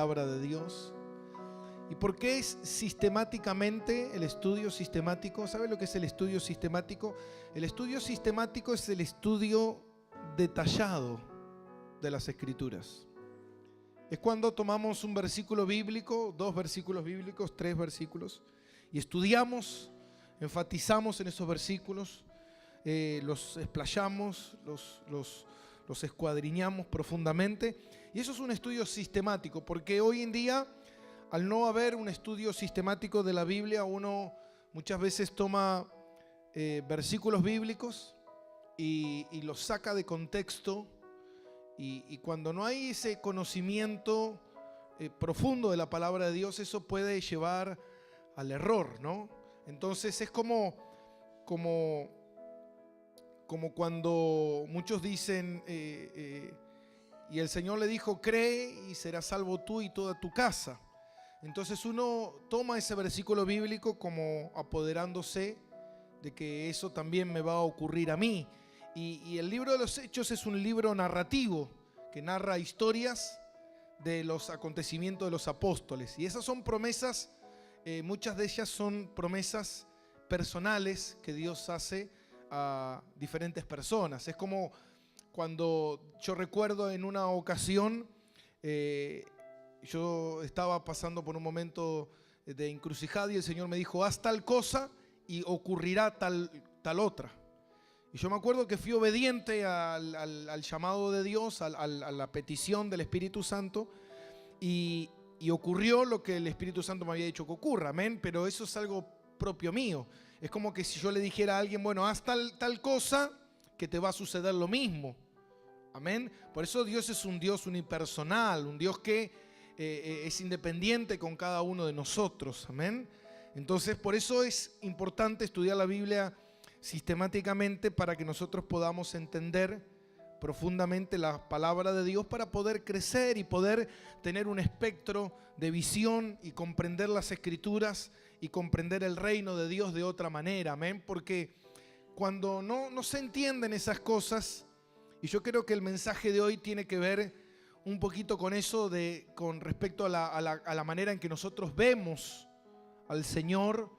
palabra de Dios. ¿Y por qué es sistemáticamente el estudio sistemático? ¿Sabe lo que es el estudio sistemático? El estudio sistemático es el estudio detallado de las Escrituras. Es cuando tomamos un versículo bíblico, 2 versículos bíblicos, 3 versículos, y estudiamos, enfatizamos en esos versículos, los explayamos, los escuadriñamos profundamente. Y eso es un estudio sistemático, porque hoy en día, al no haber un estudio sistemático de la Biblia, uno muchas veces toma versículos bíblicos y los saca de contexto, y cuando no hay ese conocimiento profundo de la palabra de Dios, eso puede llevar al error, ¿no? Entonces es como cuando muchos dicen y el Señor le dijo: cree y serás salvo tú y toda tu casa. Entonces uno toma ese versículo bíblico como apoderándose de que eso también me va a ocurrir a mí. Y el libro de los Hechos es un libro narrativo que narra historias de los acontecimientos de los apóstoles. Y esas son promesas, muchas de ellas son promesas personales que Dios hace a diferentes personas. Es como cuando yo recuerdo en una ocasión, yo estaba pasando por un momento de encrucijada y el Señor me dijo: haz tal cosa y ocurrirá tal otra. Y yo me acuerdo que fui obediente al llamado de Dios, a la petición del Espíritu Santo, y ocurrió lo que el Espíritu Santo me había dicho que ocurra, amén. Pero eso es algo propio mío. Es como que si yo le dijera a alguien: bueno, haz tal cosa, que te va a suceder lo mismo, amén. Por eso Dios es un Dios unipersonal, un Dios que es independiente con cada uno de nosotros, amén. Entonces, por eso es importante estudiar la Biblia sistemáticamente, para que nosotros podamos entender profundamente la palabra de Dios, para poder crecer y poder tener un espectro de visión y comprender las Escrituras y comprender el reino de Dios de otra manera, amén. Porque cuando no se entienden esas cosas, y yo creo que el mensaje de hoy tiene que ver un poquito con eso, con respecto a la manera en que nosotros vemos al Señor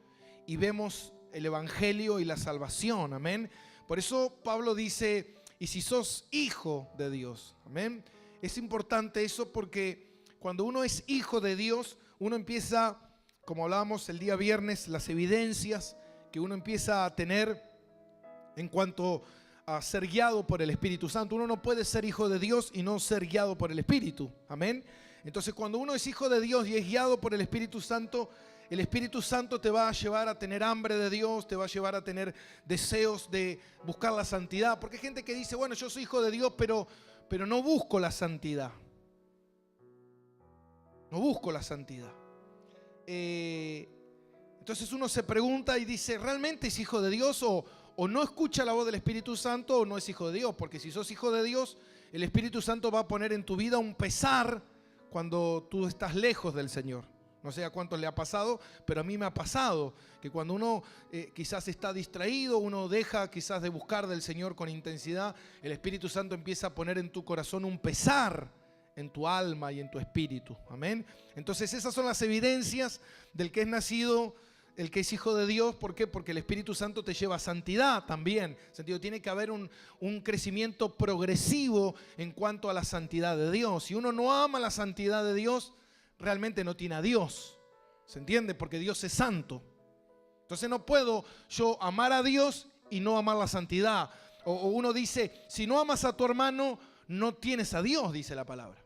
y vemos el Evangelio y la salvación, amén. Por eso Pablo dice: y si sos hijo de Dios, amén. Es importante eso, porque cuando uno es hijo de Dios, uno empieza, como hablábamos el día viernes, las evidencias que uno empieza a tener en cuanto a ser guiado por el Espíritu Santo. Uno no puede ser hijo de Dios y no ser guiado por el Espíritu, amén. Entonces, cuando uno es hijo de Dios y es guiado por el Espíritu Santo te va a llevar a tener hambre de Dios, te va a llevar a tener deseos de buscar la santidad. Porque hay gente que dice: bueno, yo soy hijo de Dios, pero no busco la santidad. No busco la santidad. Entonces uno se pregunta y dice: ¿realmente es hijo de Dios o no escucha la voz del Espíritu Santo, o no es hijo de Dios? Porque si sos hijo de Dios, el Espíritu Santo va a poner en tu vida un pesar cuando tú estás lejos del Señor. No sé a cuántos le ha pasado, pero a mí me ha pasado que cuando uno quizás está distraído, uno deja quizás de buscar del Señor con intensidad, el Espíritu Santo empieza a poner en tu corazón un pesar, en tu alma y en tu espíritu, amén. Entonces esas son las evidencias del que es nacido, el que es hijo de Dios. ¿Por qué? Porque el Espíritu Santo te lleva a santidad también. Tiene que haber un crecimiento progresivo en cuanto a la santidad de Dios. Si uno no ama la santidad de Dios, realmente no tiene a Dios, ¿se entiende? Porque Dios es santo. Entonces no puedo yo amar a Dios y no amar la santidad. O uno dice: si no amas a tu hermano, no tienes a Dios, dice la palabra.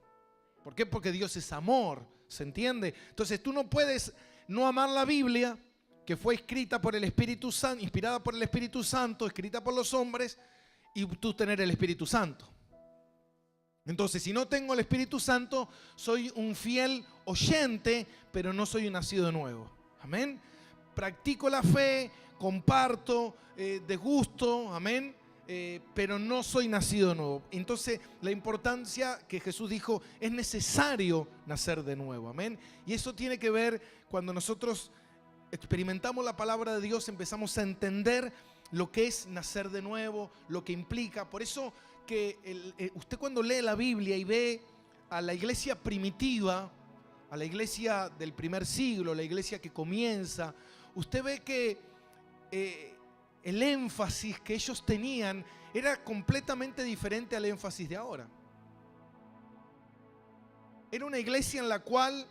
¿Por qué? Porque Dios es amor, ¿se entiende? Entonces tú no puedes no amar la Biblia, que fue escrita por el Espíritu Santo, inspirada por el Espíritu Santo, escrita por los hombres, y tú tener el Espíritu Santo. Entonces, si no tengo el Espíritu Santo, soy un fiel oyente, pero no soy un nacido de nuevo. Amén. Practico la fe, comparto de gusto, amén, pero no soy nacido de nuevo. Entonces, la importancia que Jesús dijo: es necesario nacer de nuevo, amén. Y eso tiene que ver cuando nosotros experimentamos la palabra de Dios, empezamos a entender lo que es nacer de nuevo, lo que implica. Por eso que usted, cuando lee la Biblia y ve a la iglesia primitiva, a la iglesia del primer siglo, la iglesia que comienza, usted ve que el énfasis que ellos tenían era completamente diferente al énfasis de ahora. Era una iglesia en la cual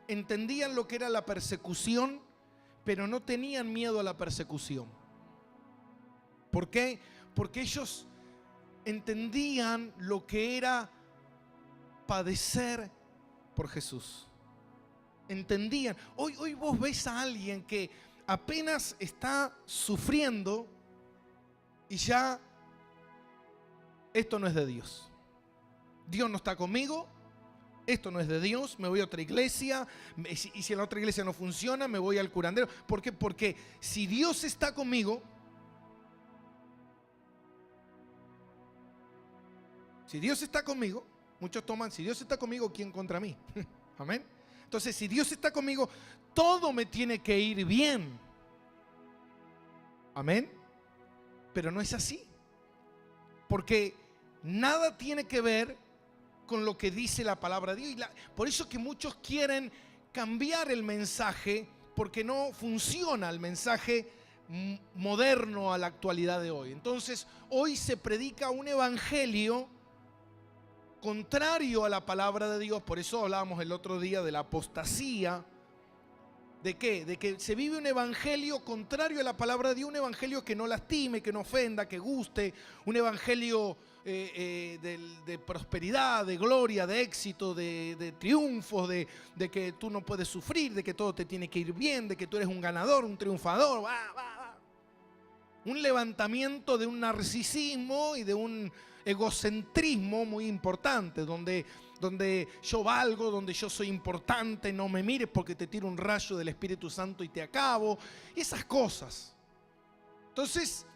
entendían lo que era la persecución, pero no tenían miedo a la persecución. ¿Por qué? Porque ellos entendían lo que era padecer por Jesús. Entendían. Hoy vos ves a alguien que apenas está sufriendo y ya esto no es de Dios. Dios no está conmigo. Esto no es de Dios, me voy a otra iglesia, y si en la otra iglesia no funciona, me voy al curandero. ¿Por qué? Porque si Dios está conmigo, muchos toman, si Dios está conmigo, ¿quién contra mí? Amén. Entonces, si Dios está conmigo, todo me tiene que ir bien. Amén. Pero no es así. Porque nada tiene que ver con lo que dice la palabra de Dios. Por eso que muchos quieren cambiar el mensaje, porque no funciona el mensaje moderno a la actualidad de hoy. Entonces, hoy se predica un evangelio contrario a la palabra de Dios. Por eso hablábamos el otro día de la apostasía. ¿De qué? De que se vive un evangelio contrario a la palabra de Dios, un evangelio que no lastime, que no ofenda, que guste, un evangelio de prosperidad, de gloria, de éxito, de triunfos, de que tú no puedes sufrir, de que todo te tiene que ir bien, de que tú eres un ganador, un triunfador. Un levantamiento de un narcisismo y de un egocentrismo muy importante, donde yo valgo, donde yo soy importante, no me mires porque te tiro un rayo del Espíritu Santo y te acabo, y esas cosas. Entonces,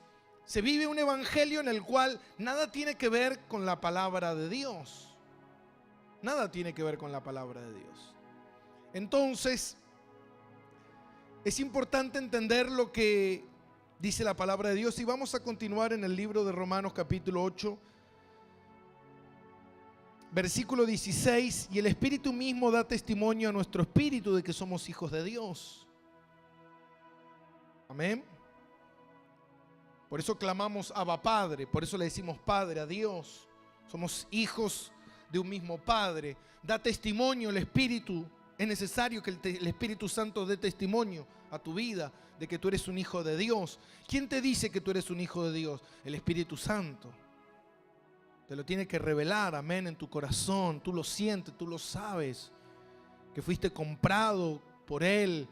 se vive un evangelio en el cual nada tiene que ver con la palabra de Dios. Nada tiene que ver con la palabra de Dios. Entonces, es importante entender lo que dice la palabra de Dios, y vamos a continuar en el libro de Romanos capítulo 8. Versículo 16, y el Espíritu mismo da testimonio a nuestro espíritu de que somos hijos de Dios. Amén. Por eso clamamos Abba Padre, por eso le decimos Padre a Dios. Somos hijos de un mismo Padre. Da testimonio el Espíritu. Es necesario que el Espíritu Santo dé testimonio a tu vida de que tú eres un hijo de Dios. ¿Quién te dice que tú eres un hijo de Dios? El Espíritu Santo. Te lo tiene que revelar, amén, en tu corazón. Tú lo sientes, tú lo sabes. Que fuiste comprado por Él.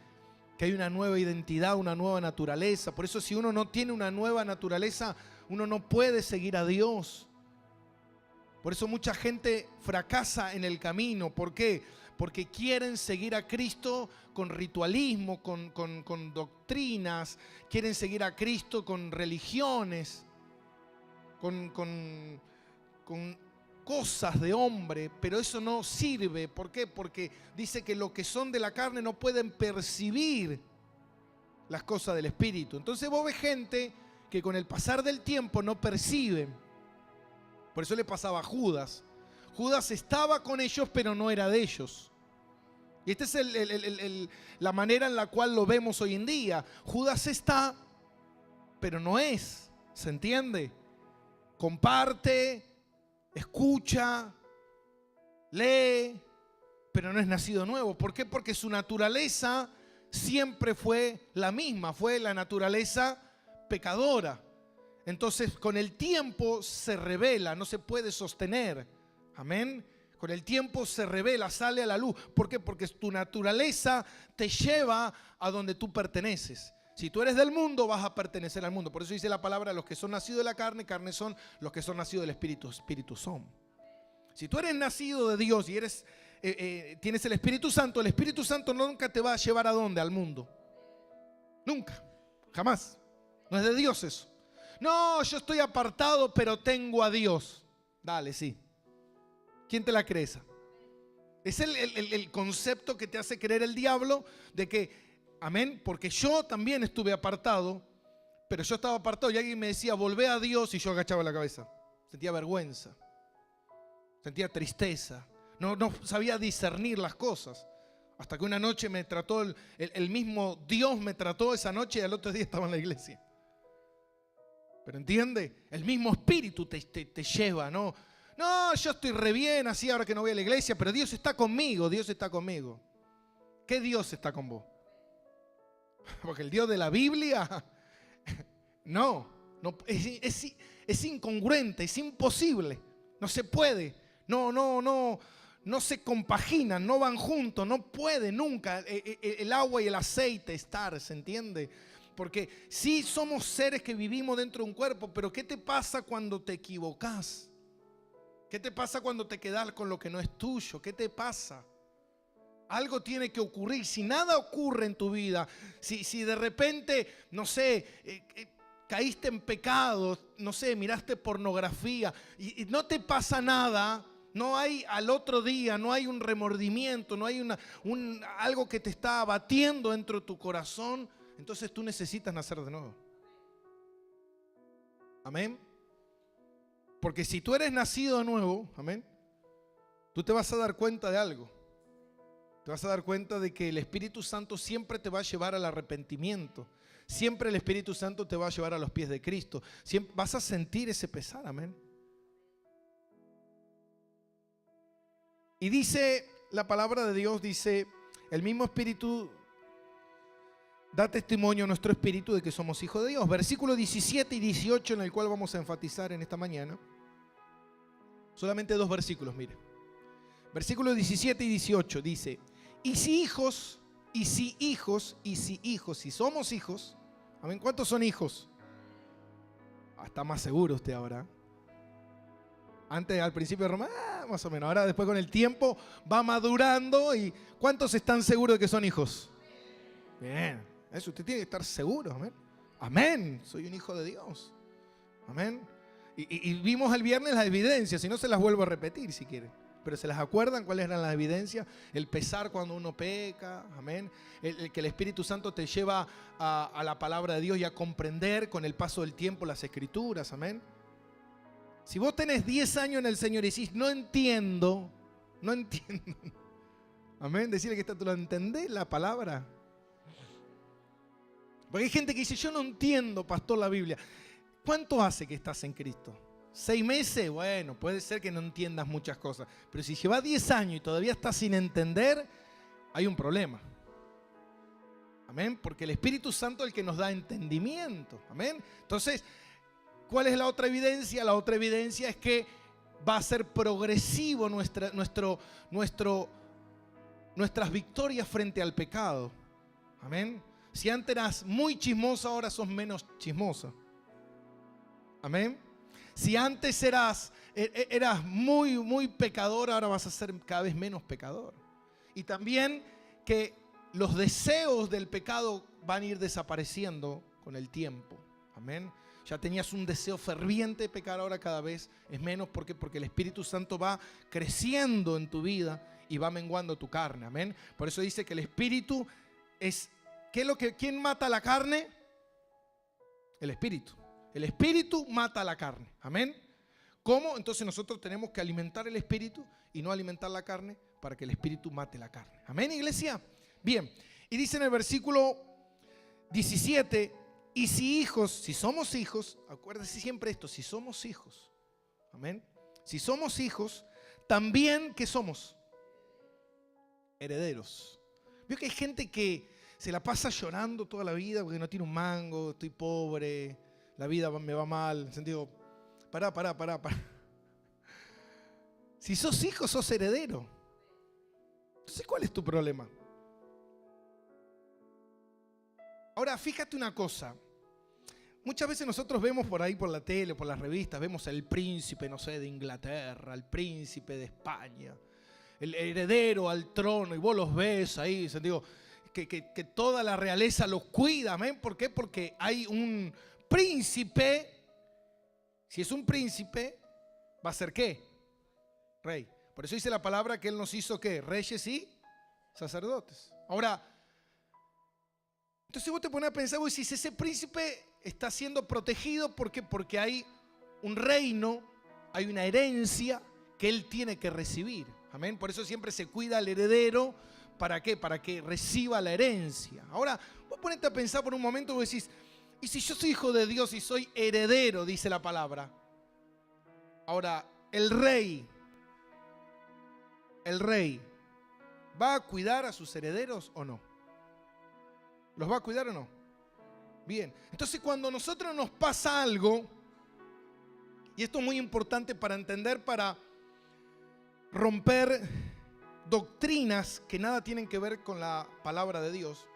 Que hay una nueva identidad, una nueva naturaleza. Por eso si uno no tiene una nueva naturaleza, uno no puede seguir a Dios. Por eso mucha gente fracasa en el camino. ¿Por qué? Porque quieren seguir a Cristo con ritualismo, con doctrinas. Quieren seguir a Cristo con religiones, con cosas de hombre, pero eso no sirve. ¿Por qué? Porque dice que los que son de la carne no pueden percibir las cosas del Espíritu. Entonces vos ves gente que con el pasar del tiempo no perciben. Por eso le pasaba a Judas. Judas estaba con ellos, pero no era de ellos. Y esta es la manera en la cual lo vemos hoy en día. Judas está, pero no es. ¿Se entiende? Comparte, escucha, lee, pero no es nacido nuevo. ¿Por qué? Porque su naturaleza siempre fue la misma, fue la naturaleza pecadora. Entonces, con el tiempo se revela, no se puede sostener. Amén. Con el tiempo se revela, sale a la luz. ¿Por qué? Porque tu naturaleza te lleva a donde tú perteneces. Si tú eres del mundo, vas a pertenecer al mundo. Por eso dice la palabra, los que son nacidos de la carne, carne son. Los que son nacidos del Espíritu, Espíritu son. Si tú eres nacido de Dios y tienes el Espíritu Santo nunca te va a llevar ¿a dónde? Al mundo. Nunca, jamás. No es de Dios eso. No, yo estoy apartado, pero tengo a Dios. Dale, sí. ¿Quién te la cree esa? Es el concepto que te hace creer el diablo de que amén, porque yo también estuve apartado, pero yo estaba apartado y alguien me decía, volvé a Dios, y yo agachaba la cabeza. Sentía vergüenza, sentía tristeza, no sabía discernir las cosas. Hasta que una noche me trató, el mismo Dios me trató esa noche y al otro día estaba en la iglesia. Pero entiende, el mismo espíritu te lleva, ¿no? No, yo estoy re bien así ahora que no voy a la iglesia, pero Dios está conmigo, Dios está conmigo. ¿Qué Dios está con vos? Porque el Dios de la Biblia, no es incongruente, es imposible, no se puede, no se compaginan, no van juntos, no puede nunca el agua y el aceite estar, ¿se entiende? Porque sí somos seres que vivimos dentro de un cuerpo, pero ¿qué te pasa cuando te equivocas? ¿Qué te pasa cuando te quedas con lo que no es tuyo? ¿Qué te pasa? Algo tiene que ocurrir. Si nada ocurre en tu vida, si de repente, no sé, caíste en pecado, no sé, miraste pornografía y no te pasa nada, no hay al otro día, no hay un remordimiento, no hay algo que te está abatiendo dentro de tu corazón, entonces tú necesitas nacer de nuevo. Amén. Porque si tú eres nacido de nuevo, amén, tú te vas a dar cuenta de algo. Te vas a dar cuenta de que el Espíritu Santo siempre te va a llevar al arrepentimiento. Siempre el Espíritu Santo te va a llevar a los pies de Cristo. Siempre vas a sentir ese pesar, amén. Y dice la palabra de Dios, dice, el mismo Espíritu da testimonio a nuestro espíritu de que somos hijos de Dios. Versículos 17 y 18 en el cual vamos a enfatizar en esta mañana. Solamente 2 versículos, mire. Versículos 17 y 18 dice, y si hijos, y si hijos, y si hijos, si somos hijos, amén, ¿cuántos son hijos? Está más seguro usted ahora. Antes, al principio de Roma, más o menos. Ahora después con el tiempo va madurando. ¿Y cuántos están seguros de que son hijos? Bien, eso usted tiene que estar seguro, amén. Amén, soy un hijo de Dios. Amén. Y vimos el viernes las evidencias, si no se las vuelvo a repetir si quieren. Pero ¿se las acuerdan cuáles eran las evidencias? El pesar cuando uno peca, amén. El que el Espíritu Santo te lleva a la palabra de Dios y a comprender con el paso del tiempo las Escrituras, amén. Si vos tenés 10 años en el Señor y decís, no entiendo, amén, decirle que está, ¿tú lo entendés la palabra? Porque hay gente que dice, yo no entiendo, pastor, la Biblia. ¿Cuánto hace que estás en Cristo? 6 meses, bueno, puede ser que no entiendas muchas cosas, pero si llevas 10 años y todavía estás sin entender, hay un problema. Amén, porque el Espíritu Santo es el que nos da entendimiento. Amén. Entonces, ¿cuál es la otra evidencia? La otra evidencia es que va a ser progresivo nuestras victorias frente al pecado. Amén. Si antes eras muy chismosa, ahora sos menos chismosa. Amén. Si antes eras muy pecador, ahora vas a ser cada vez menos pecador. Y también que los deseos del pecado van a ir desapareciendo con el tiempo. Amén. Ya tenías un deseo ferviente de pecar, ahora cada vez es menos. ¿Por qué? Porque el Espíritu Santo va creciendo en tu vida y va menguando tu carne. Amén. Por eso dice que el Espíritu es... ¿Quién mata la carne? El Espíritu. El Espíritu mata la carne. Amén. ¿Cómo? Entonces nosotros tenemos que alimentar el Espíritu y no alimentar la carne para que el Espíritu mate la carne. Amén, iglesia. Bien. Y dice en el versículo 17, y si hijos, si somos hijos, acuérdense siempre esto, si somos hijos. Amén. Si somos hijos, también, ¿qué somos? Herederos. Veo que hay gente que se la pasa llorando toda la vida porque no tiene un mango, estoy pobre, la vida me va mal. En el sentido, pará. Si sos hijo, sos heredero. Entonces, ¿cuál es tu problema? Ahora, fíjate una cosa. Muchas veces nosotros vemos por ahí, por la tele, por las revistas, vemos al príncipe, no sé, de Inglaterra, al príncipe de España, el heredero al trono, y vos los ves ahí, digo, que toda la realeza los cuida, ¿amén? ¿Por qué? Porque hay un príncipe. Si es un príncipe, ¿va a ser qué? Rey. Por eso dice la palabra que Él nos hizo ¿qué? Reyes y sacerdotes. Ahora, entonces vos te pones a pensar, vos decís, ese príncipe está siendo protegido, ¿por qué? Porque hay un reino, hay una herencia que él tiene que recibir. Amén. Por eso siempre se cuida al heredero ¿Para qué? Para que reciba la herencia. Ahora, vos ponete a pensar por un momento y vos decís, ¿y si yo soy hijo de Dios y soy heredero? Dice la palabra. Ahora, el rey, ¿va a cuidar a sus herederos o no? ¿Los va a cuidar o no? Bien, entonces cuando a nosotros nos pasa algo, y esto es muy importante para entender, para romper doctrinas que nada tienen que ver con la palabra de Dios.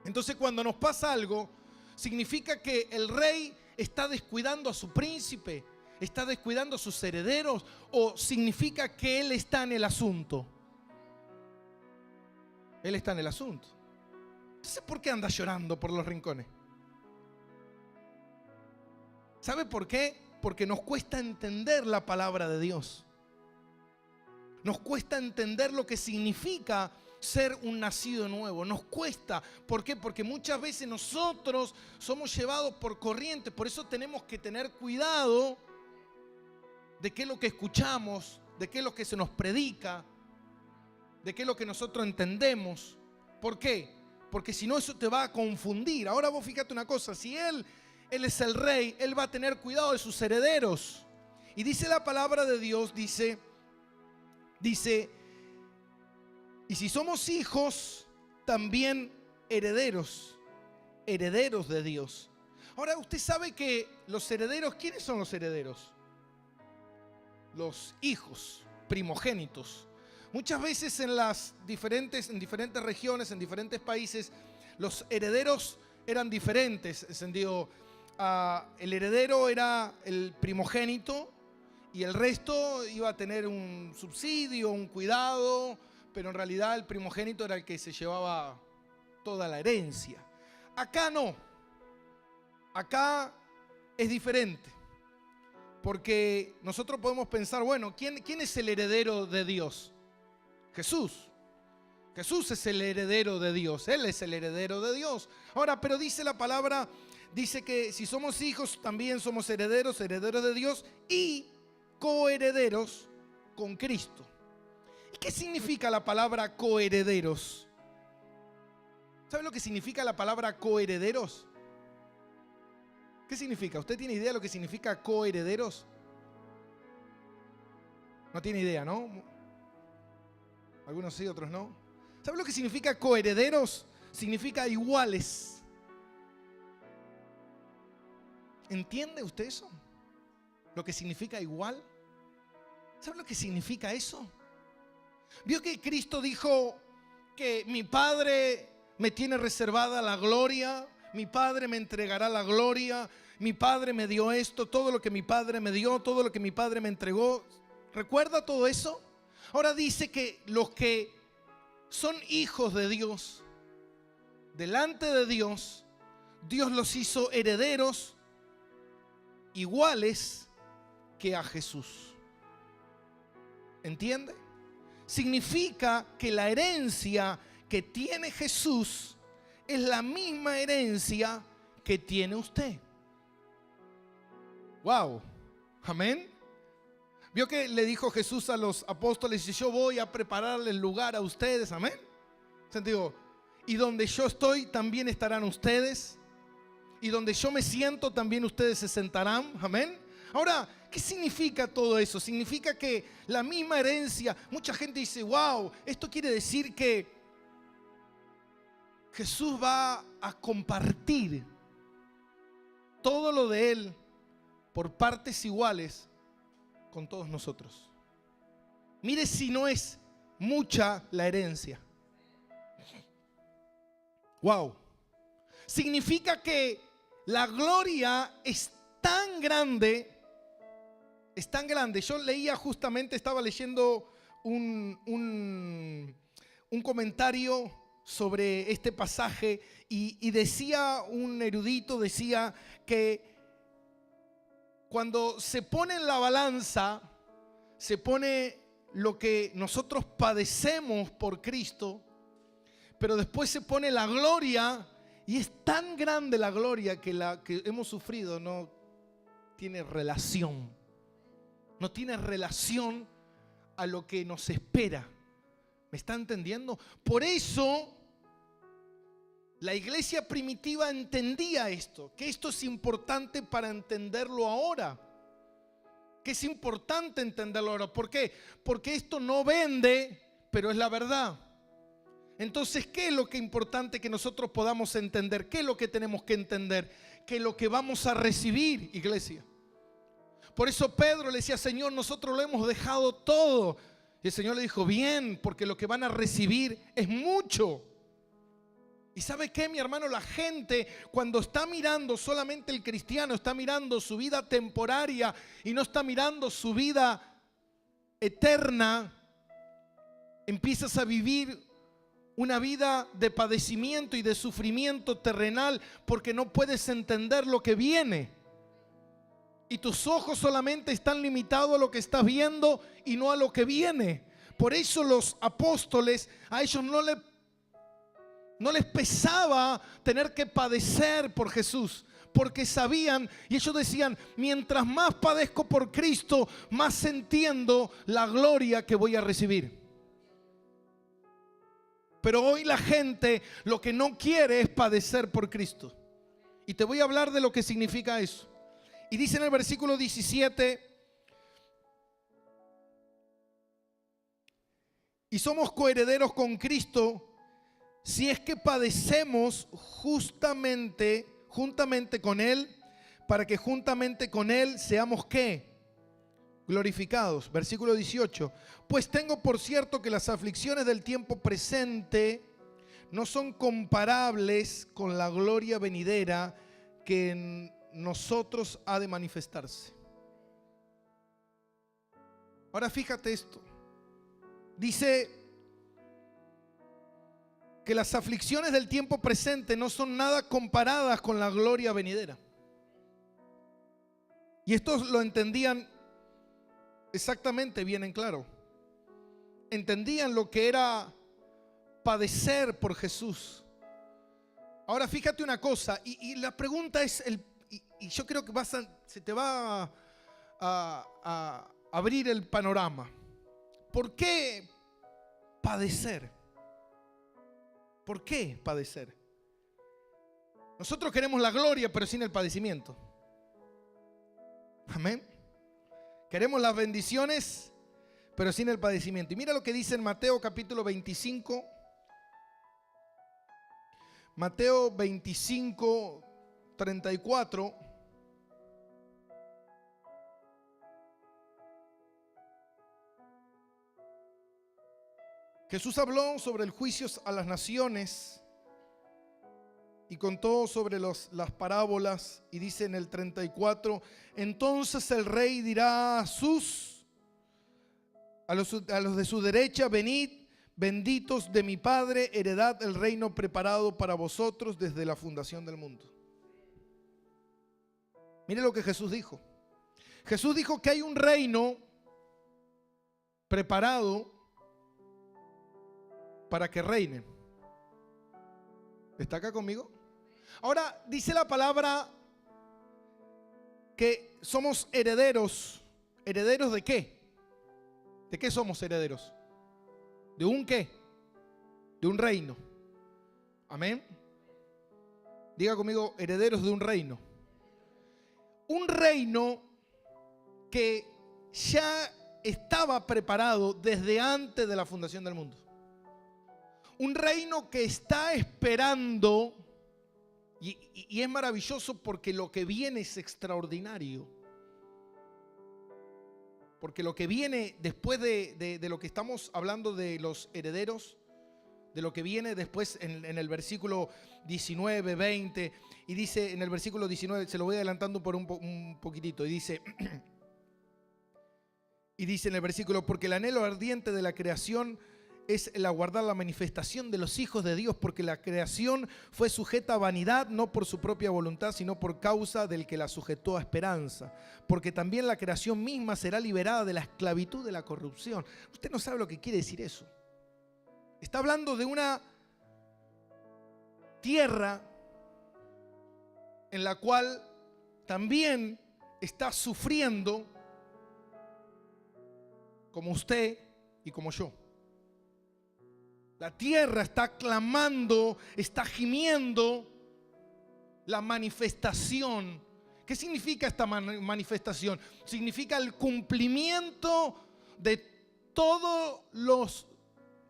Entonces cuando nos pasa algo, significa que el rey está descuidando a su príncipe, está descuidando a sus herederos, o significa que él está en el asunto. Él está en el asunto. Entonces, ¿por qué anda llorando por los rincones? ¿Sabe por qué? Porque nos cuesta entender la palabra de Dios. Nos cuesta entender lo que significa ser un nacido nuevo. Nos cuesta. ¿Por qué? Porque muchas veces nosotros somos llevados por corriente. Por eso tenemos que tener cuidado de qué es lo que escuchamos, de qué es lo que se nos predica, de qué es lo que nosotros entendemos. ¿Por qué? Porque si no, eso te va a confundir. Ahora vos fíjate una cosa, si él es el rey, él va a tener cuidado de sus herederos. Y dice la palabra de Dios, dice, y si somos hijos, también herederos de Dios. Ahora, usted sabe que los herederos, ¿quiénes son los herederos? Los hijos primogénitos. Muchas veces en diferentes regiones, en diferentes países, los herederos eran diferentes. El heredero era el primogénito y el resto iba a tener un subsidio, un cuidado, pero en realidad el primogénito era el que se llevaba toda la herencia. Acá no. Acá es diferente. Porque nosotros podemos pensar, bueno, ¿quién es el heredero de Dios? Jesús. Jesús es el heredero de Dios. Él es el heredero de Dios. Ahora, pero dice la palabra, dice que si somos hijos, también somos herederos de Dios y coherederos con Cristo. ¿Y qué significa la palabra coherederos? ¿Sabe lo que significa la palabra coherederos? ¿Qué significa? ¿Usted tiene idea de lo que significa coherederos? No tiene idea, ¿no? Algunos sí, otros no. ¿Sabe lo que significa coherederos? Significa iguales. ¿Entiende usted eso? ¿Lo que significa igual? ¿Sabe lo que significa eso? ¿Vio que Cristo dijo que mi Padre me tiene reservada la gloria? Mi Padre me entregará la gloria. Mi Padre me dio esto, todo lo que mi Padre me dio, todo lo que mi Padre me entregó. ¿Recuerda todo eso? Ahora dice que los que son hijos de Dios, delante de Dios, Dios los hizo herederos iguales que a Jesús. ¿Entiende? Significa que la herencia que tiene Jesús es la misma herencia que tiene usted. Wow, amén. ¿Vio que le dijo Jesús a los apóstoles? Yo voy a prepararle el lugar a ustedes, amén. ¿Sentido? Y donde yo estoy también estarán ustedes, y donde yo me siento también ustedes se sentarán, amén. Ahora, ¿qué significa todo eso? Significa que la misma herencia, mucha gente dice, wow, esto quiere decir que Jesús va a compartir todo lo de Él por partes iguales con todos nosotros. Mire si no es mucha la herencia. Wow. Significa que la gloria es tan grande, es tan grande. Yo leía justamente, estaba leyendo un comentario sobre este pasaje y decía un erudito, decía que cuando se pone en la balanza, se pone lo que nosotros padecemos por Cristo, pero después se pone la gloria, y es tan grande la gloria que la que hemos sufrido no tiene relación. No tiene relación a lo que nos espera ¿Me está entendiendo? Por eso la iglesia primitiva entendía esto, que esto es importante para entenderlo ahora. Que es importante entenderlo ahora. ¿Por qué? Porque esto no vende, pero es la verdad. Entonces, ¿qué es lo que es importante que nosotros podamos entender? ¿Qué es lo que tenemos que entender? Que lo que vamos a recibir, iglesia. Por eso Pedro le decía, Señor, nosotros lo hemos dejado todo. Y el Señor le dijo, bien, porque lo que van a recibir es mucho. ¿Y sabe qué, mi hermano? La gente, cuando está mirando, solamente el cristiano está mirando su vida temporaria y no está mirando su vida eterna, empiezas a vivir una vida de padecimiento y de sufrimiento terrenal porque no puedes entender lo que viene. Y tus ojos solamente están limitados a lo que estás viendo y no a lo que viene. Por eso los apóstoles, a ellos no les pesaba tener que padecer por Jesús, porque sabían, y ellos decían, mientras más padezco por Cristo, más entiendo la gloria que voy a recibir. Pero hoy la gente lo que no quiere es padecer por Cristo. Y te voy a hablar de lo que significa eso. Y dice en el versículo 17, y somos coherederos con Cristo, si es que padecemos juntamente con Él, para que juntamente con Él seamos ¿qué? Glorificados. Versículo 18. Pues tengo por cierto que las aflicciones del tiempo presente no son comparables con la gloria venidera que en nosotros ha de manifestarse. Ahora fíjate esto. Dice que las aflicciones del tiempo presente no son nada comparadas con la gloria venidera. Y estos lo entendían exactamente, bien en claro. Entendían lo que era padecer por Jesús. Ahora fíjate una cosa, y la pregunta es, y yo creo que se te va a abrir el panorama. ¿Por qué padecer? ¿Por qué padecer? Nosotros queremos la gloria, pero sin el padecimiento. Amén. Queremos las bendiciones, pero sin el padecimiento. Y mira lo que dice en Mateo capítulo 25. Mateo 25, 34. Jesús habló sobre el juicio a las naciones y contó sobre las parábolas, y dice en el 34, entonces el rey dirá a los de su derecha, venid, benditos de mi Padre, heredad el reino preparado para vosotros desde la fundación del mundo. Mire lo que Jesús dijo. Jesús dijo que hay un reino preparado para que reine. ¿Está acá conmigo? Ahora dice la palabra que somos herederos. ¿Herederos de qué? ¿De qué somos herederos? ¿De un qué? De un reino. Amén. Diga conmigo, herederos de un reino. Un reino que ya estaba preparado desde antes de la fundación del mundo. Un reino que está esperando, y es maravilloso porque lo que viene es extraordinario. Porque lo que viene después de lo que estamos hablando de los herederos, de lo que viene después en el versículo 19, 20, y dice en el versículo 19, se lo voy adelantando por un poquitito, y dice en el versículo, porque el anhelo ardiente de la creación es el aguardar la manifestación de los hijos de Dios, porque la creación fue sujeta a vanidad, no por su propia voluntad, sino por causa del que la sujetó a esperanza. Porque también la creación misma será liberada de la esclavitud de la corrupción. Usted no sabe lo que quiere decir eso. Está hablando de una tierra en la cual también está sufriendo como usted y como yo. La tierra está clamando, está gimiendo la manifestación. ¿Qué significa esta manifestación? Significa el cumplimiento de todos los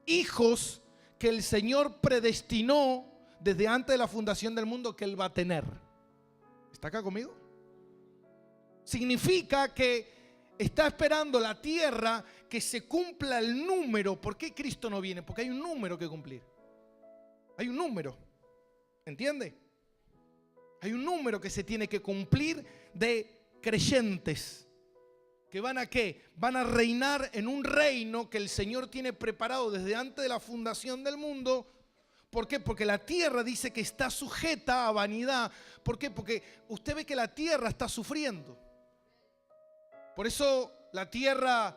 hijos que el Señor predestinó desde antes de la fundación del mundo que Él va a tener. ¿Está acá conmigo? Significa que está esperando la tierra que se cumpla el número. ¿Por qué Cristo no viene? Porque hay un número que cumplir. Hay un número. ¿Entiende? Hay un número que se tiene que cumplir de creyentes. ¿Que van a qué? Van a reinar en un reino que el Señor tiene preparado desde antes de la fundación del mundo. ¿Por qué? Porque la tierra dice que está sujeta a vanidad. ¿Por qué? Porque usted ve que la tierra está sufriendo. Por eso la tierra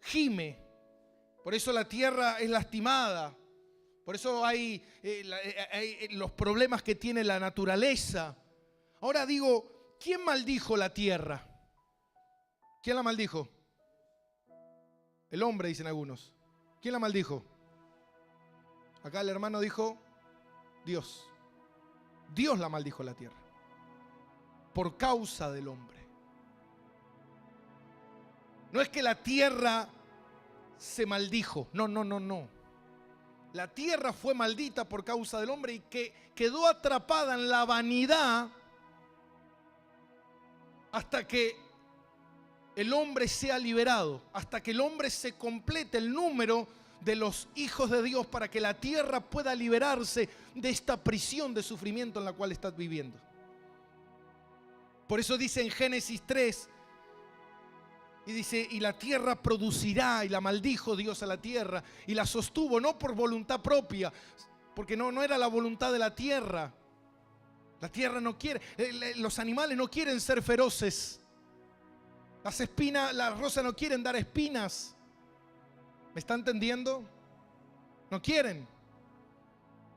gime. Por eso la tierra es lastimada. Por eso hay los problemas que tiene la naturaleza. Ahora digo, ¿quién maldijo la tierra? ¿Quién la maldijo? El hombre, dicen algunos. ¿Quién la maldijo? Acá el hermano dijo, Dios. Dios la maldijo la tierra. Por causa del hombre. No es que la tierra se maldijo. No, no, no, no. La tierra fue maldita por causa del hombre y que quedó atrapada en la vanidad hasta que el hombre sea liberado, hasta que el hombre se complete el número de los hijos de Dios para que la tierra pueda liberarse de esta prisión de sufrimiento en la cual estás viviendo. Por eso dice en Génesis 3, y dice, y la tierra producirá, y la maldijo Dios a la tierra, y la sostuvo no por voluntad propia, porque no era la voluntad de la tierra. La tierra no quiere, los animales no quieren ser feroces. Las espinas, las rosas no quieren dar espinas. ¿Me está entendiendo? No quieren,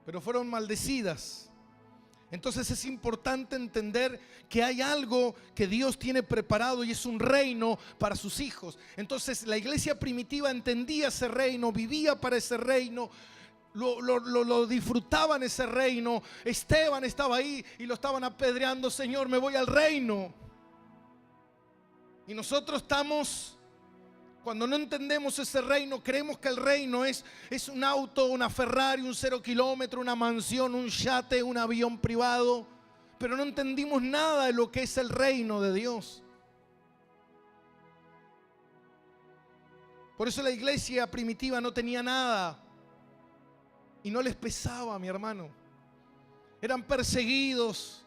pero fueron maldecidas. Entonces es importante entender que hay algo que Dios tiene preparado y es un reino para sus hijos. Entonces la iglesia primitiva entendía ese reino, vivía para ese reino, lo disfrutaban ese reino. Esteban estaba ahí y lo estaban apedreando. Señor, me voy al reino. Y nosotros estamos... Cuando no entendemos ese reino, creemos que el reino es un auto, una Ferrari, un 0 kilómetro, una mansión, un yate, un avión privado. Pero no entendimos nada de lo que es el reino de Dios. Por eso la iglesia primitiva no tenía nada. Y no les pesaba, mi hermano. Eran perseguidos,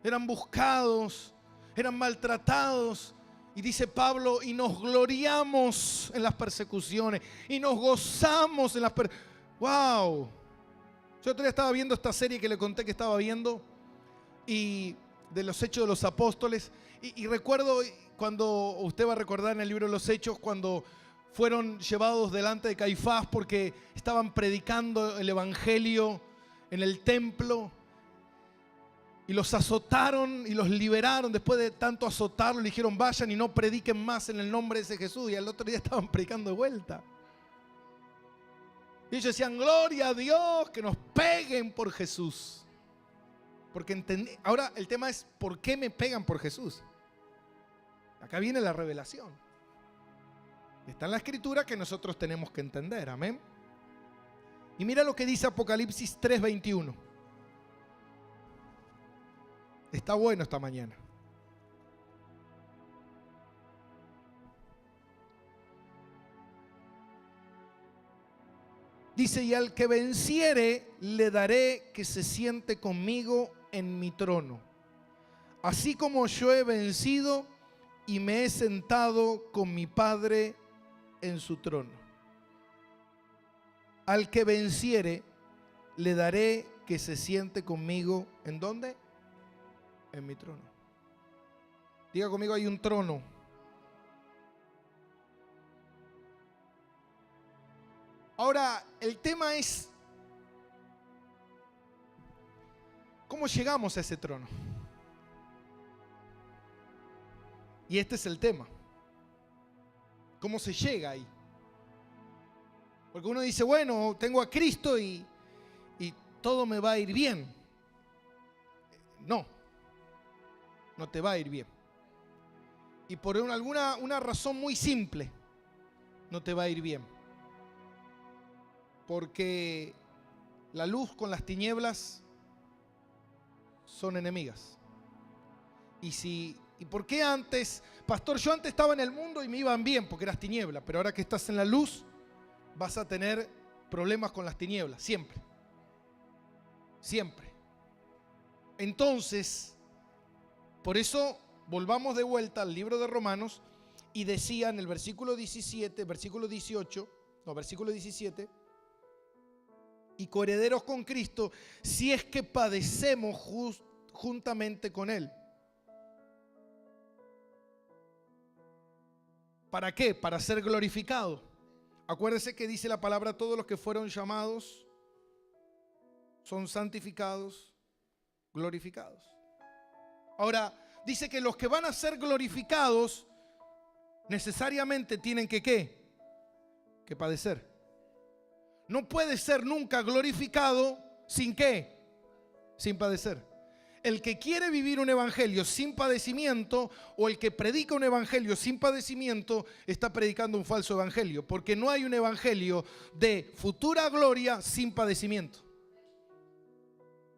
eran buscados, eran maltratados. Y dice Pablo, y nos gloriamos en las persecuciones, y nos gozamos en las ¡wow! Yo otro día estaba viendo esta serie que le conté que estaba viendo, y de los Hechos de los Apóstoles, y recuerdo cuando, usted va a recordar en el libro de los Hechos, cuando fueron llevados delante de Caifás porque estaban predicando el evangelio en el templo. Y los azotaron y los liberaron. Después de tanto azotarlos, le dijeron vayan y no prediquen más en el nombre de ese Jesús. Y al otro día estaban predicando de vuelta. Y ellos decían, gloria a Dios, que nos peguen por Jesús. Porque ahora el tema es, ¿por qué me pegan por Jesús? Acá viene la revelación. Está en la escritura que nosotros tenemos que entender, amén. Y mira lo que dice Apocalipsis 3:21. Está bueno esta mañana. Dice, y al que venciere le daré que se siente conmigo en mi trono, así como yo he vencido y me he sentado con mi Padre en su trono. Al que venciere le daré que se siente conmigo, ¿en dónde? En mi trono. Diga conmigo, hay un trono. Ahora, el tema es ¿cómo llegamos a ese trono? Y este es el tema. ¿Cómo se llega ahí? Porque uno dice, bueno, tengo a Cristo y todo me va a ir bien. No, no te va a ir bien. Y por una razón muy simple, no te va a ir bien. Porque la luz con las tinieblas son enemigas. ¿Y por qué antes, pastor? Yo antes estaba en el mundo y me iban bien porque eras tiniebla, pero ahora que estás en la luz vas a tener problemas con las tinieblas, siempre. Siempre. Entonces, por eso volvamos de vuelta al libro de Romanos y decía en el versículo 17, versículo 17, y coherederos con Cristo, si es que padecemos juntamente con Él. ¿Para qué? Para ser glorificado. Acuérdese que dice la palabra, todos los que fueron llamados son santificados, glorificados. Ahora, dice que los que van a ser glorificados necesariamente tienen que ¿qué? Que padecer. No puede ser nunca glorificado sin ¿qué? Sin padecer. El que quiere vivir un evangelio sin padecimiento, o el que predica un evangelio sin padecimiento, está predicando un falso evangelio, porque no hay un evangelio de futura gloria sin padecimiento.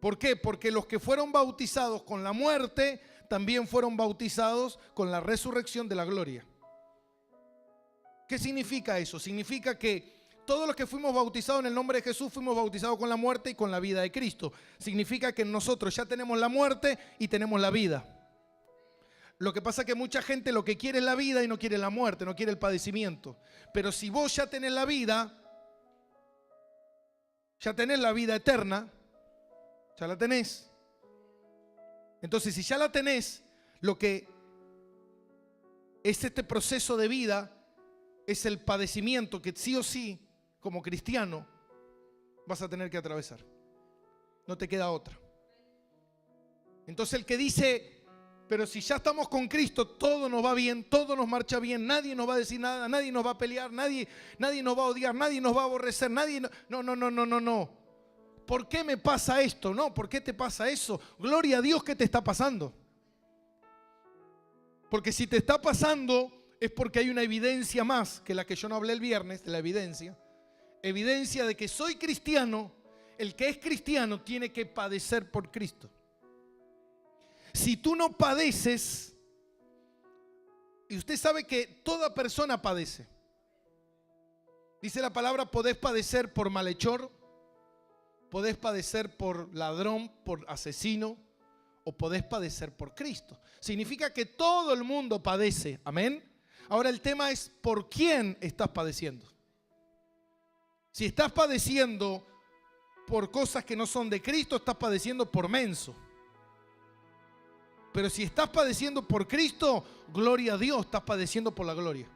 ¿Por qué? Porque los que fueron bautizados con la muerte también fueron bautizados con la resurrección de la gloria. ¿Qué significa eso? Significa que todos los que fuimos bautizados en el nombre de Jesús fuimos bautizados con la muerte y con la vida de Cristo. Significa que nosotros ya tenemos la muerte y tenemos la vida. Lo que pasa es que mucha gente lo que quiere es la vida y no quiere la muerte, no quiere el padecimiento. Pero si vos ya tenés la vida eterna, ya la tenés. Entonces, si ya la tenés, lo que es este proceso de vida es el padecimiento que sí o sí, como cristiano, vas a tener que atravesar. No te queda otra. Entonces el que dice, pero si ya estamos con Cristo, todo nos va bien, todo nos marcha bien, nadie nos va a decir nada, nadie nos va a pelear, nadie nos va a odiar, nadie nos va a aborrecer, no. ¿Por qué me pasa esto? No, ¿por qué te pasa eso? Gloria a Dios que te está pasando. Porque si te está pasando es porque hay una evidencia más que la que yo no hablé el viernes, de la evidencia de que soy cristiano. El que es cristiano tiene que padecer por Cristo. Si tú no padeces, y usted sabe que toda persona padece. Dice la palabra, podés padecer por malhechor, podés padecer por ladrón, por asesino, o podés padecer por Cristo. Significa que todo el mundo padece. Amén. Ahora el tema es por quién estás padeciendo. Si estás padeciendo por cosas que no son de Cristo, estás padeciendo por menso. Pero si estás padeciendo por Cristo, gloria a Dios, estás padeciendo por la gloria.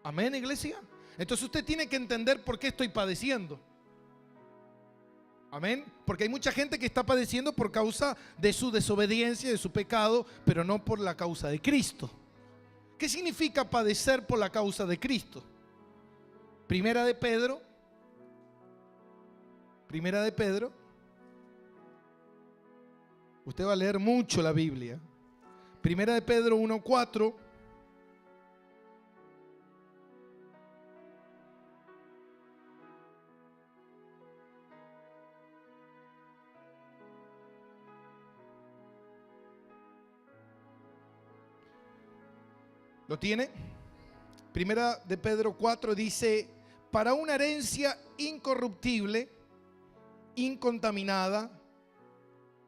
Amén, iglesia. Entonces usted tiene que entender por qué estoy padeciendo. Amén. Porque hay mucha gente que está padeciendo por causa de su desobediencia, de su pecado, pero no por la causa de Cristo. ¿Qué significa padecer por la causa de Cristo? Primera de Pedro. Usted va a leer mucho la Biblia. Primera de Pedro 1:4. ¿Lo tiene? Primera de Pedro 4 dice, para una herencia incorruptible, incontaminada,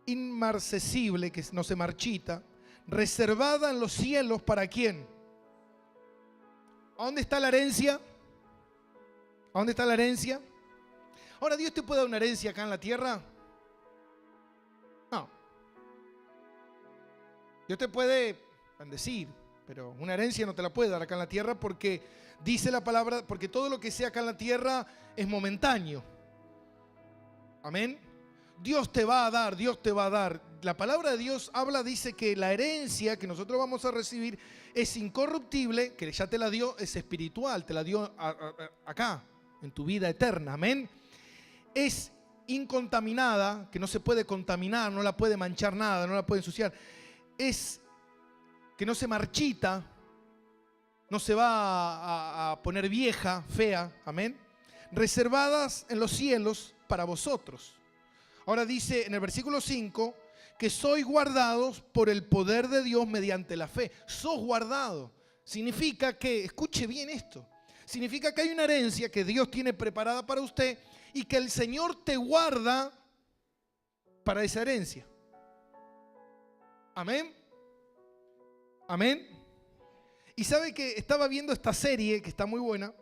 inmarcesible, que no se marchita, reservada en los cielos, ¿para quién? ¿A dónde está la herencia? ¿A dónde está la herencia? Ahora, ¿Dios te puede dar una herencia acá en la tierra? No. Dios te puede bendecir, pero una herencia no te la puede dar acá en la tierra, porque dice la palabra, porque todo lo que sea acá en la tierra es momentáneo. Amén. Dios te va a dar, Dios te va a dar. La palabra de Dios habla, dice que la herencia que nosotros vamos a recibir es incorruptible, que ya te la dio, es espiritual, te la dio acá, en tu vida eterna, amén, es incontaminada, que no se puede contaminar, no la puede manchar nada, no la puede ensuciar, es que no se marchita, no se va a poner vieja, fea, amén, reservadas en los cielos para vosotros. Ahora dice en el versículo 5 que sois guardados por el poder de Dios mediante la fe. Sos guardado. Significa que, escuche bien esto, significa que hay una herencia que Dios tiene preparada para usted y que el Señor te guarda para esa herencia. Amén. Amén. Y sabe que estaba viendo esta serie que está muy buena.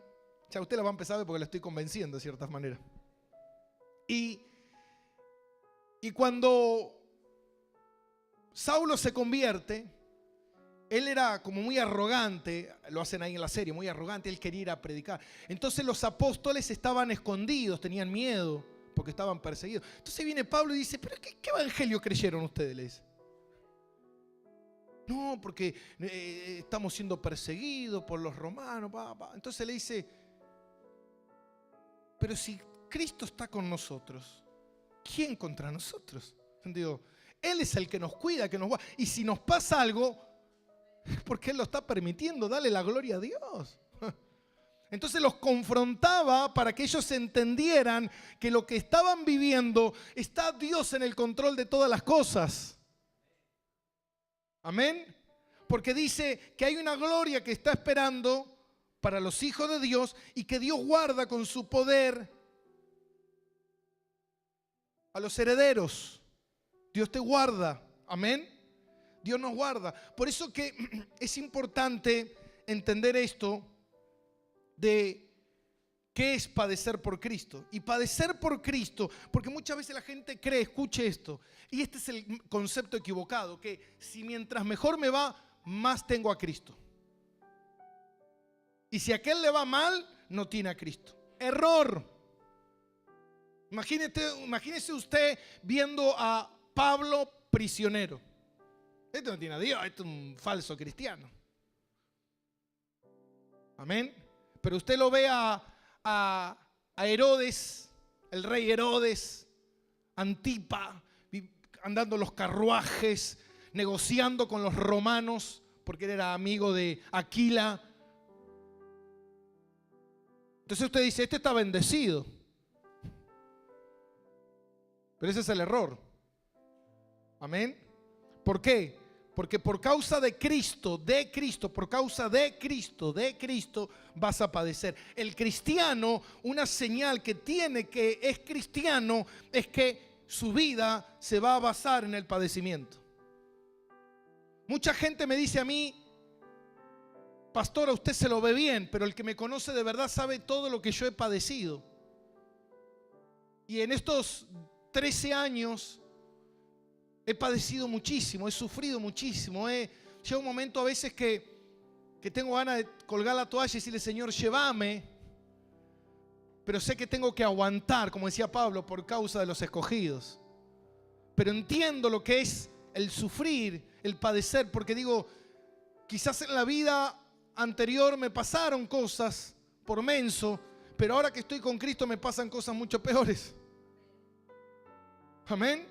Ya usted la va a empezar a ver porque la estoy convenciendo de ciertas maneras. Y cuando Saulo se convierte, él era como muy arrogante, lo hacen ahí en la serie, muy arrogante, él quería ir a predicar. Entonces los apóstoles estaban escondidos, tenían miedo porque estaban perseguidos. Entonces viene Pablo y dice, ¿pero qué evangelio creyeron ustedes? Le dice. No, porque estamos siendo perseguidos por los romanos. Entonces le dice, pero si Cristo está con nosotros, ¿quién contra nosotros? Digo, Él es el que nos cuida, que nos guarda. Y si nos pasa algo, es porque Él lo está permitiendo. Dale la gloria a Dios. Entonces los confrontaba para que ellos entendieran que lo que estaban viviendo, está Dios en el control de todas las cosas. Amén. Porque dice que hay una gloria que está esperando para los hijos de Dios y que Dios guarda con su poder a los herederos. Dios te guarda. Amén. Dios nos guarda. Por eso que es importante entender esto de qué es padecer por Cristo. Y padecer por Cristo, porque muchas veces la gente cree, escuche esto, y este es el concepto equivocado, que si mientras mejor me va, más tengo a Cristo. Y si a aquel le va mal, no tiene a Cristo. Error. Imagínese usted viendo a Pablo prisionero. Este no tiene a Dios, este es un falso cristiano. Amén. Pero usted lo ve a Herodes, el rey Herodes, Antipa, andando los carruajes, negociando con los romanos, porque él era amigo de Aquila. Entonces usted dice, este está bendecido. Pero ese es el error. Amén. ¿Por qué? Porque por causa de Cristo, por causa de Cristo vas a padecer. El cristiano, una señal que tiene que es cristiano, es que su vida se va a basar en el padecimiento. Mucha gente me dice a mí, pastor, a usted se lo ve bien, pero el que me conoce de verdad sabe todo lo que yo he padecido. Y en estos 13 años he padecido muchísimo, he sufrido muchísimo. Llega un momento a veces que tengo ganas de colgar la toalla y decirle, Señor, llévame. Pero sé que tengo que aguantar, como decía Pablo, por causa de los escogidos. Pero entiendo lo que es el sufrir, el padecer, porque digo, quizás en la vida anterior me pasaron cosas por menso, pero ahora que estoy con Cristo me pasan cosas mucho peores. Amén.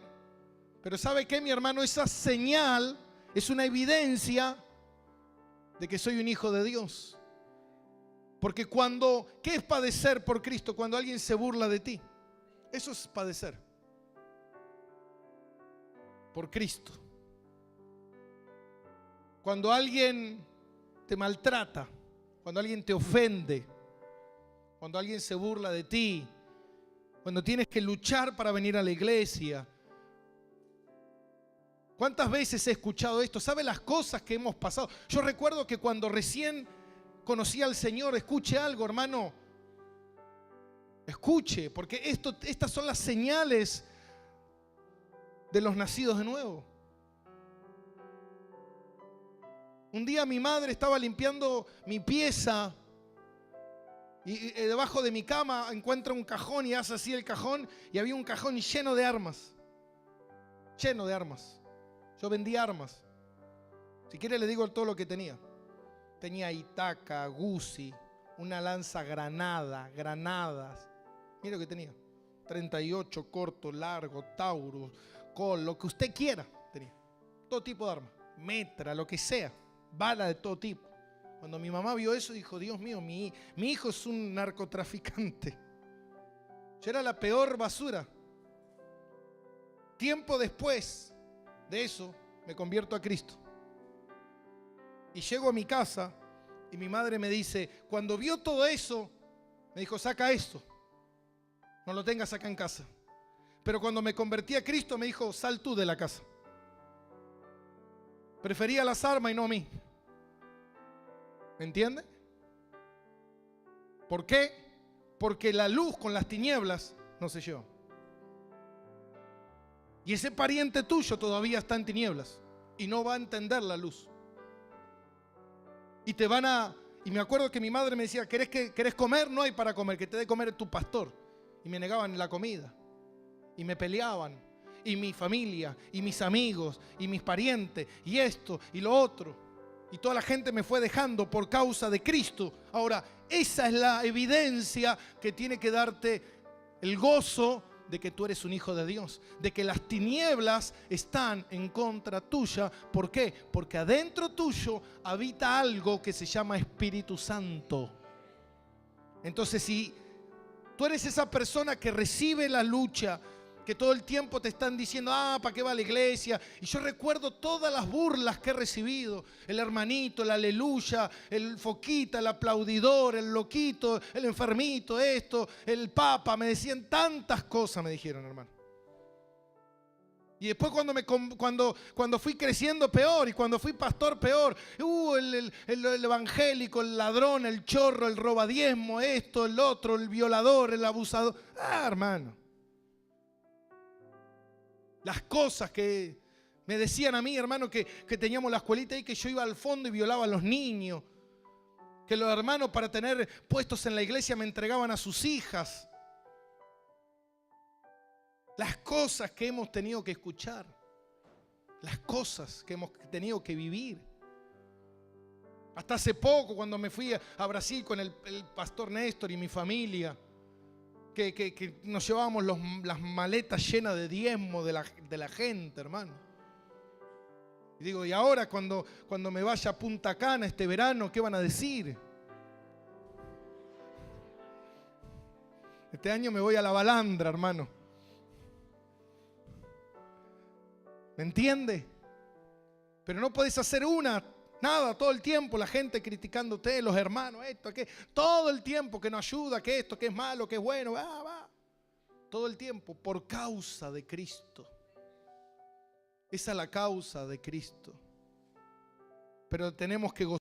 Pero ¿sabe qué, mi hermano? Esa señal es una evidencia de que soy un hijo de Dios. Porque ¿qué es padecer por Cristo? Cuando alguien se burla de ti. Eso es padecer por Cristo. Cuando alguien te maltrata, cuando alguien te ofende, cuando alguien se burla de ti, cuando tienes que luchar para venir a la iglesia. ¿Cuántas veces he escuchado esto? ¿Sabe las cosas que hemos pasado? Yo recuerdo que cuando recién conocí al Señor, escuche algo, hermano. Escuche, porque estas son las señales de los nacidos de nuevo. Un día mi madre estaba limpiando mi pieza y debajo de mi cama encuentra un cajón y hace así el cajón y había un cajón lleno de armas. Lleno de armas. Yo vendía armas. Si quiere le digo todo lo que tenía. Tenía Itaca, Guzzi, una lanza granadas. Mira lo que tenía. 38, corto, largo, Taurus, Col, lo que usted quiera tenía. Todo tipo de armas. Metra, lo que sea. Bala de todo tipo. Cuando mi mamá vio eso, dijo, Dios mío, mi hijo es un narcotraficante. Yo era la peor basura. Tiempo después de eso, me convierto a Cristo. Y llego a mi casa y mi madre me dice, cuando vio todo eso, me dijo, saca esto. No lo tengas acá en casa. Pero cuando me convertí a Cristo, me dijo, sal tú de la casa. Prefería las armas y no a mí. ¿Me entiende? ¿Por qué? Porque la luz con las tinieblas no se lleva. Y ese pariente tuyo todavía está en tinieblas y no va a entender la luz. Y me acuerdo que mi madre me decía, ¿querés comer? No hay para comer, que te dé comer tu pastor. Y me negaban la comida. Y me peleaban. Y mi familia, y mis amigos, y mis parientes, y esto, y lo otro. Y toda la gente me fue dejando por causa de Cristo. Ahora, esa es la evidencia que tiene que darte el gozo de que tú eres un hijo de Dios, de que las tinieblas están en contra tuya. ¿Por qué? Porque adentro tuyo habita algo que se llama Espíritu Santo. Entonces, si tú eres esa persona que recibe la lucha, que todo el tiempo te están diciendo, ¿para qué va a la iglesia? Y yo recuerdo todas las burlas que he recibido. El hermanito, el aleluya, el foquita, el aplaudidor, el loquito, el enfermito, esto, el papa. Me decían tantas cosas, me dijeron, hermano. Y después cuando fui creciendo, peor. Y cuando fui pastor, peor. El evangélico, el ladrón, el chorro, el robadiezmo, esto, el otro, el violador, el abusador. Hermano. Las cosas que me decían a mí, hermano, que teníamos la escuelita ahí, que yo iba al fondo y violaba a los niños. Que los hermanos para tener puestos en la iglesia me entregaban a sus hijas. Las cosas que hemos tenido que escuchar. Las cosas que hemos tenido que vivir. Hasta hace poco, cuando me fui a Brasil con el pastor Néstor y mi familia, que nos llevábamos las maletas llenas de diezmo de la gente, hermano. Y digo, y ahora cuando me vaya a Punta Cana este verano, ¿qué van a decir? Este año me voy a la balandra, hermano. ¿Me entiende? Pero no podés hacer nada, todo el tiempo la gente criticándote, los hermanos, esto, aquello, todo el tiempo que no ayuda, que esto, que es malo, que es bueno, va. Todo el tiempo, por causa de Cristo. Esa es la causa de Cristo. Pero tenemos que gozar.